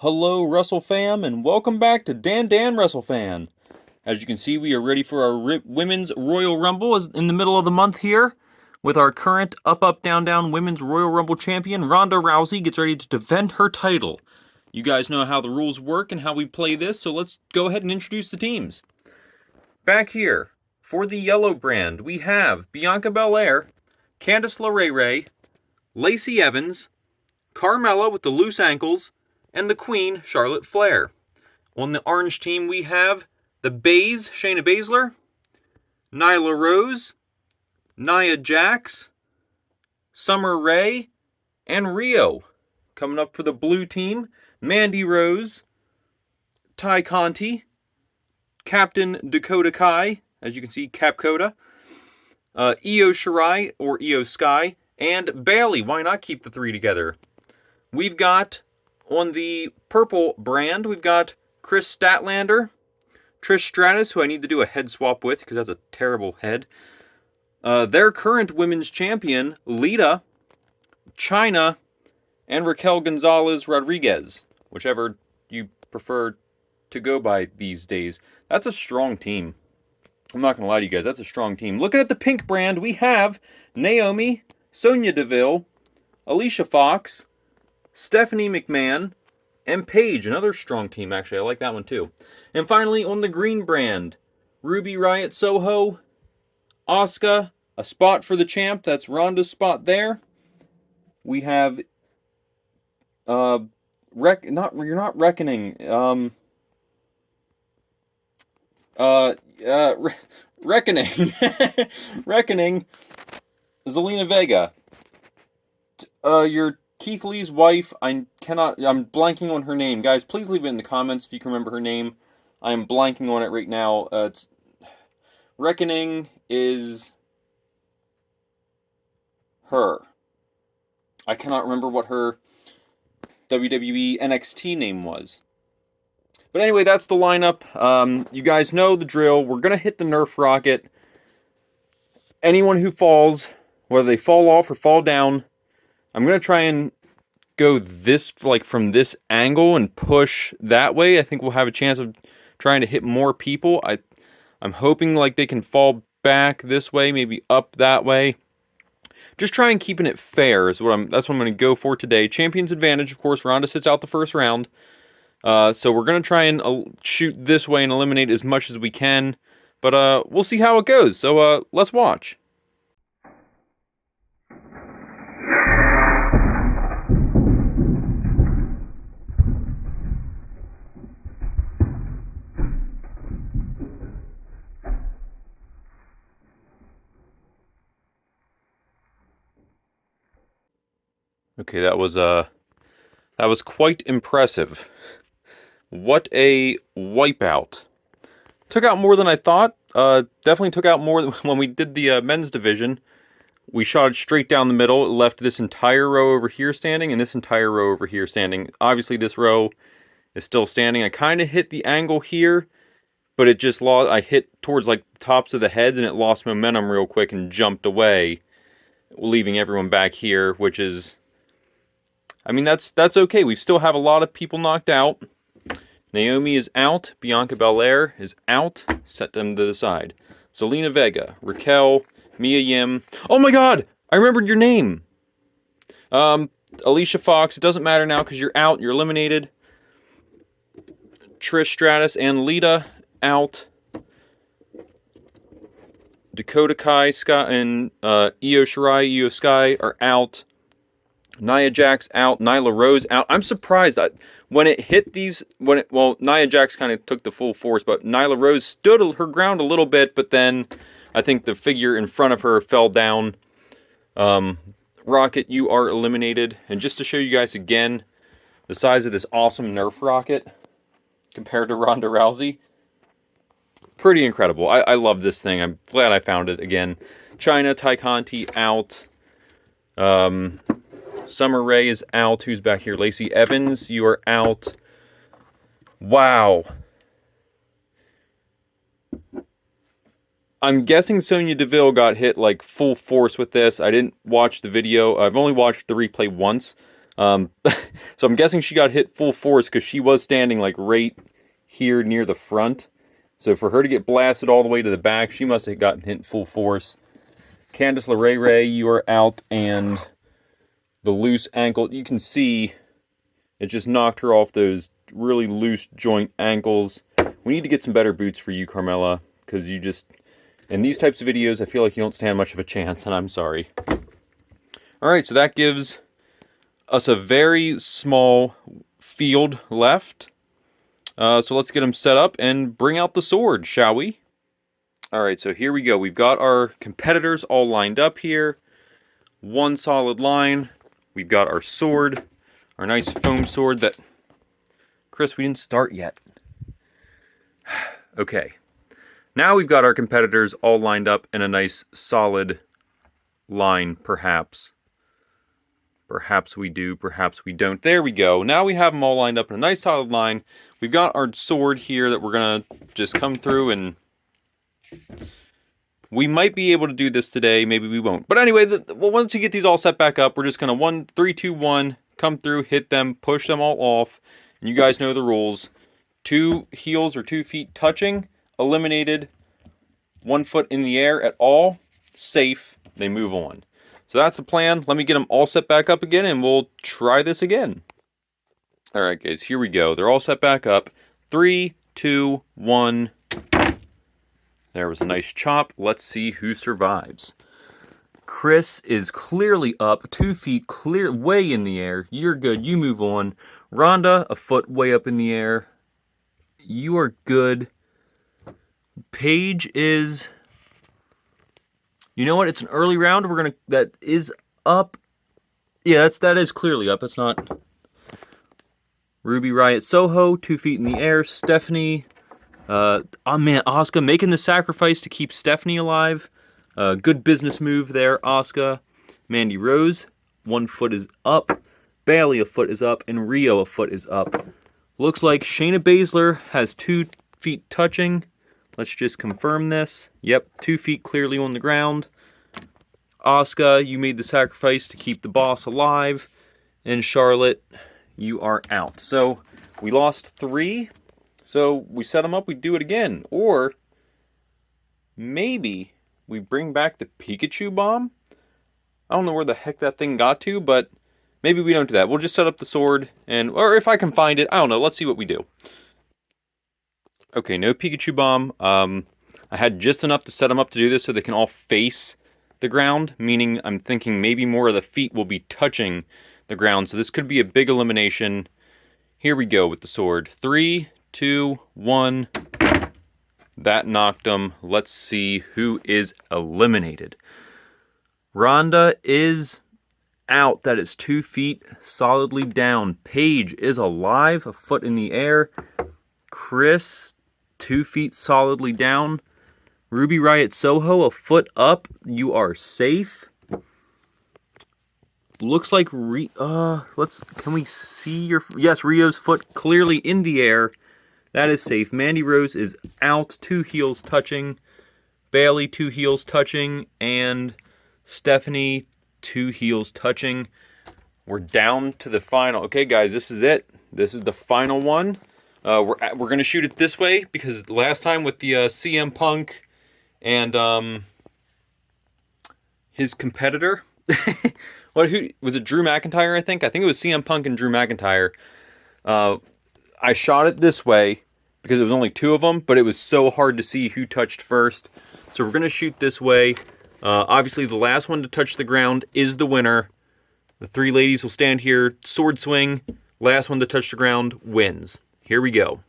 Hello, Wrestle Fam, and welcome back to Dan Wrestle Fan. As you can see, we are ready for our Women's Royal Rumble in the middle of the month here, with our current Down Women's Royal Rumble champion, Ronda Rousey, gets ready to defend her title. You guys know how the rules work and how we play this, so let's go ahead and introduce the teams. Back here, for the yellow brand, we have Bianca Belair, Candice LeRae, Lacey Evans, Carmella with the loose ankles, and the Queen, Charlotte Flair. On the orange team, we have the Bays, Shayna Baszler, Nyla Rose, Nia Jax, Summer Rae, and Rio. Coming up for the blue team, Mandy Rose, Ty Conti, Captain Dakota Kai, as you can see, Capcoda, Io Shirai, or Io Sky, and Bayley. Why not keep the three together? We've got, on the purple brand, we've got Chris Statlander, Trish Stratus, who I need to do a head swap with because that's a terrible head. Their current women's champion, Lita, Chyna, and Raquel Gonzalez Rodriguez, whichever you prefer to go by these days. That's a strong team. I'm not going to lie to you guys, that's a strong team. Looking at the pink brand, we have Naomi, Sonya Deville, Alicia Fox, Stephanie McMahon, and Paige, another strong team, actually. I like that one, too. And finally, on the green brand, Ruby Riott Soho, Asuka, a spot for the champ. That's Ronda's spot there. We have, you're not reckoning, Reckoning, Reckoning, Zelina Vega. Your Keith Lee's wife, I'm blanking on her name. Guys, please leave it in the comments if you can remember her name. I'm blanking on it right now. Reckoning is her. I cannot remember what her WWE NXT name was. But anyway, that's the lineup. You guys know the drill. We're going to hit the Nerf rocket. Anyone who falls, whether they fall off or fall down, I'm going to try and go from this angle and push that way. I think we'll have a chance of trying to hit more people. I'm hoping they can fall back this way, maybe up that way. Just try and keeping it fair that's what I'm going to go for today. Champion's advantage, of course. Ronda sits out the first round. So we're going to try and shoot this way and eliminate as much as we can. But we'll see how it goes. So let's watch. Okay, that was quite impressive. What a wipeout. Took out more than I thought. Definitely took out more than when we did the men's division. We shot it straight down the middle. It left this entire row over here standing and this entire row over here standing. Obviously, this row is still standing. I kind of hit the angle here, but it just lost. I hit towards the tops of the heads and it lost momentum real quick and jumped away, leaving everyone back here, which is... I mean, that's okay. We still have a lot of people knocked out. Naomi is out. Bianca Belair is out. Set them to the side. Zelina Vega, Raquel, Mia Yim. Oh my God! I remembered your name. Alicia Fox. It doesn't matter now because you're out. You're eliminated. Trish Stratus and Lita out. Dakota Kai, Scott, and Io Shirai, Io Sky are out. Nia Jax out, Nyla Rose out. I'm surprised when it hit these. Nia Jax kind of took the full force, but Nyla Rose stood her ground a little bit. But then I think the figure in front of her fell down. Rocket, you are eliminated. And just to show you guys again the size of this awesome Nerf rocket compared to Ronda Rousey, pretty incredible. I love this thing. I'm glad I found it again. Chyna, Ty Conti out. Summer Rae is out. Who's back here? Lacey Evans, you are out. Wow. I'm guessing Sonya Deville got hit full force with this. I didn't watch the video. I've only watched the replay once. So I'm guessing she got hit full force because she was standing like right here near the front. So for her to get blasted all the way to the back, she must have gotten hit full force. Candice LeRae, you are out, and the loose ankle, you can see it just knocked her off those really loose joint ankles. We need to get some better boots for you, Carmella, because you just, in these types of videos, I feel like you don't stand much of a chance, and I'm sorry. Alright, so that gives us a very small field left. So let's get them set up and bring out the sword, shall we? Alright, so here we go. We've got our competitors all lined up here. One solid line. We've got our sword, our nice foam sword that... Chris, we didn't start yet. Okay. Now we've got our competitors all lined up in a nice solid line, perhaps. Perhaps we do, perhaps we don't. There we go. Now we have them all lined up in a nice solid line. We've got our sword here that we're going to just come through, and we might be able to do this today. Maybe we won't. But anyway, well, once you get these all set back up, we're just going to 1, 3, 2, 1, come through, hit them, push them all off. And you guys know the rules. 2 heels or 2 feet touching, eliminated. 1 foot in the air at all, safe. They move on. So that's the plan. Let me get them all set back up again, and we'll try this again. Alright, guys, here we go. They're all set back up. 3, 2, 1. There was a nice chop. Let's see who survives. Chris is clearly up. 2 feet clear, way in the air. You're good. You move on. Rhonda, a foot way up in the air. You are good. Paige is... You know what? It's an early round. We're gonna... That is up. Yeah, that is clearly up. It's not... Ruby Riot Soho, 2 feet in the air. Stephanie... oh man, Asuka making the sacrifice to keep Stephanie alive. Good business move there, Asuka. Mandy Rose, 1 foot is up. Bailey, a foot is up. And Rio, a foot is up. Looks like Shayna Baszler has 2 feet touching. Let's just confirm this. Yep, 2 feet clearly on the ground. Asuka, you made the sacrifice to keep the boss alive. And Charlotte, you are out. So, we lost 3. So, we set them up, we do it again. Or, maybe we bring back the Pikachu bomb? I don't know where the heck that thing got to, but maybe we don't do that. We'll just set up the sword, and or if I can find it, I don't know. Let's see what we do. Okay, no Pikachu bomb. I had just enough to set them up to do this so they can all face the ground, meaning I'm thinking maybe more of the feet will be touching the ground. So this could be a big elimination. Here we go with the sword. 3, 2, 1. That knocked them. Let's see who is eliminated. Rhonda is out. That is 2 feet solidly down. Paige is alive, a foot in the air. Chris, 2 feet solidly down. Ruby Riot Soho, a foot up. You are safe. Looks like can we see your... Yes, Rio's foot clearly in the air. That is safe. Mandy Rose is out. 2 heels touching. Bailey, 2 heels touching. And Stephanie, 2 heels touching. We're down to the final. Okay, guys, this is it. This is the final one. We're going to shoot it this way because last time with the CM Punk and his competitor... who was it? Drew McIntyre, I think. I think it was CM Punk and Drew McIntyre. I shot it this way because it was only 2 of them, but it was so hard to see who touched first. So we're going to shoot this way. Obviously, the last one to touch the ground is the winner. The 3 ladies will stand here, sword swing. Last one to touch the ground wins. Here we go.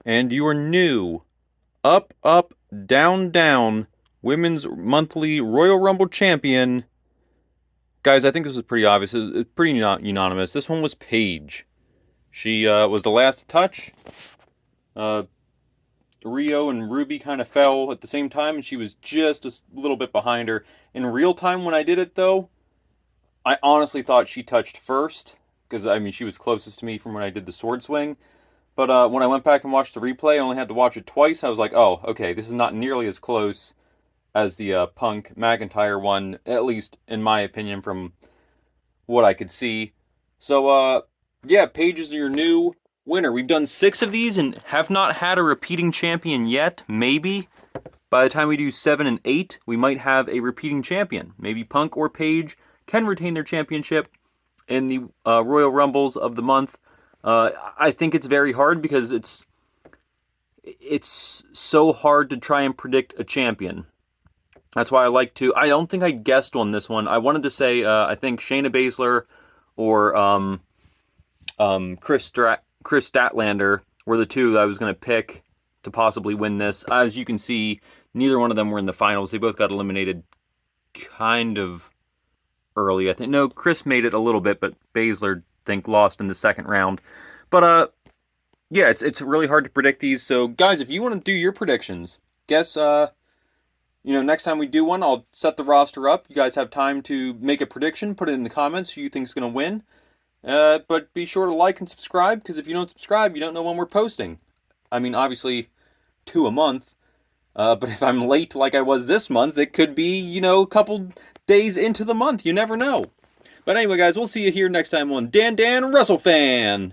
And your new up, up, down, down Women's Monthly Royal Rumble champion. Guys, I think this is pretty obvious. It's pretty unanimous. This one was Paige. She was the last to touch. Uh, Rio and Ruby kind of fell at the same time, and she was just a little bit behind her. In real time, when I did it, though, I honestly thought she touched first, because, I mean, she was closest to me from when I did the sword swing. But when I went back and watched the replay, I only had to watch it twice. I was like, oh, okay, this is not nearly as close as the Punk McIntyre one, at least in my opinion, from what I could see. So, yeah, Paige is your new winner. We've done 6 of these and have not had a repeating champion yet. Maybe by the time we do 7 and 8, we might have a repeating champion. Maybe Punk or Paige can retain their championship in the Royal Rumbles of the month. I think it's very hard because it's so hard to try and predict a champion. That's why I don't think I guessed on this one. I wanted to say, I think Shayna Baszler or Chris Statlander were the two that I was going to pick to possibly win this. As you can see, neither one of them were in the finals. They both got eliminated kind of early, I think. No, Chris made it a little bit, but Baszler, I think, lost in the second round. But, yeah, it's really hard to predict these. So, guys, if you want to do your predictions, guess, next time we do one, I'll set the roster up. You guys have time to make a prediction. Put it in the comments who you think is going to win. But be sure to like and subscribe, because if you don't subscribe, you don't know when we're posting. I mean, obviously, 2 a month. But if I'm late like I was this month, it could be, a couple days into the month. You never know. But anyway, guys, we'll see you here next time on Dan WrestleFan.